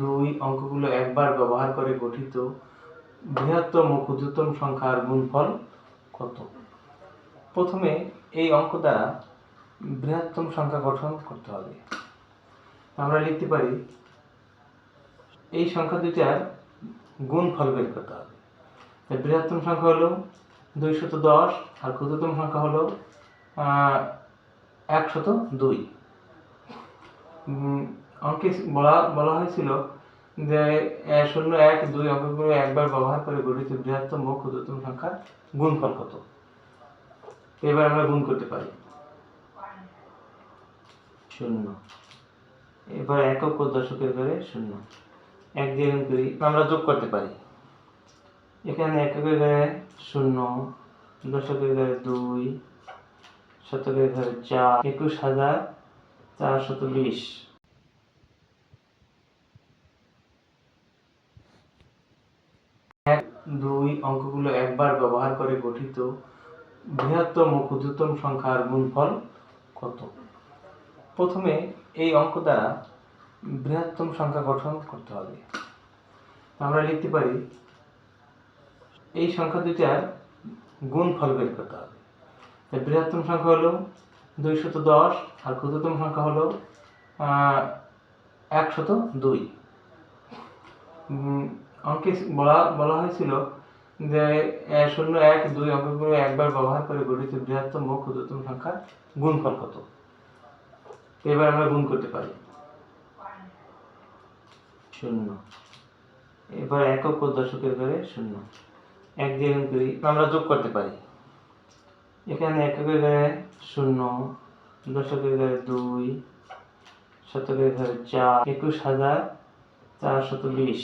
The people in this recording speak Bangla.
দুই অঙ্কগুলো একবার ব্যবহার করে গঠিত বৃহত্তম ও ক্ষুদ্রতম সংখ্যার গুণফল কত? প্রথমে এই অঙ্ক দ্বারা বৃহত্তম সংখ্যা গঠন করতে হবে। আমরা লিখতে পারি এই সংখ্যা দুইটার গুণফল বের করতে হবে। বৃহত্তম সংখ্যা হলো 210 আর ক্ষুদ্রতম সংখ্যা হলো 102। অঙ্কে বলা হয়েছিল যে 0, 1, 2 অঙ্কগুলো একবার ব্যবহার করে গঠিত বৃহত্তম ও ক্ষুদ্রতম সংখ্যার গুণফল কত? এবার আমরা গুণ করতে পারি 0। এবার একক ও দশকের ঘরে 0, 1 দিয়ে গুণ করি। আমরা যোগ করতে পারি, এখানে এককের ঘরে 0, দশকের ঘরে 2, শতকের ঘরে 4, 21,420। 1, 2 অঙ্কগুলো একবার ব্যবহার করে গঠিত বৃহত্তম ও ক্ষুদ্রতম সংখ্যার গুণফল কত? প্রথমে এই অঙ্ক দ্বারা বৃহত্তম সংখ্যা গঠন করতে হবে। আমরা লিখতে পারি এই সংখ্যা দুইটার গুণফল বের করতে হবে। বৃহত্তম সংখ্যা হলো 210 আর ক্ষুদ্রতম সংখ্যা হলো 102। অঙ্কে বলা হয়েছিল যে 0, 1, 2 অঙ্কগুলো একবার ব্যবহার করে গঠিত বৃহত্তম ও ক্ষুদ্রতম সংখ্যার গুণফল কত? এবার আমরা গুণ করতে পারি 0। এবার একক ও দশকের ঘরে 0, 1 দিয়ে গুণ করি। আমরা যোগ করতে পারি, এখানে এককের ঘরে 0, দশকের ঘরে 2, শতকের ঘরে 4, 21,420।